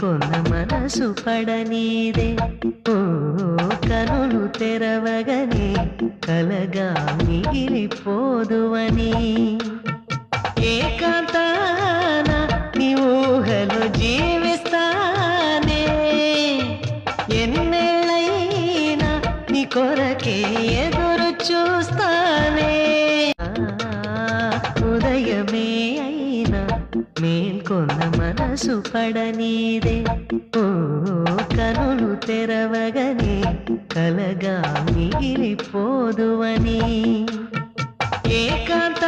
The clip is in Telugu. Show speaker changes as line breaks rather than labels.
మేల్కొన్న మనసు పడనీదే ఓ కనులు తెరవగనే కలగా మిగిలిపోదువని ఏకాంతాన నీ ఊహలో జీవిస్తానే ఎన్నేళ్ళైనా నీ కొరకే ఎదురు చూస్తానే ఉదయమే అయినా మేల్కొన్న మనసు పడనీదే ఓ కనులు తెరవగనే కలగా మిగిలిపోదువని ఏకాంత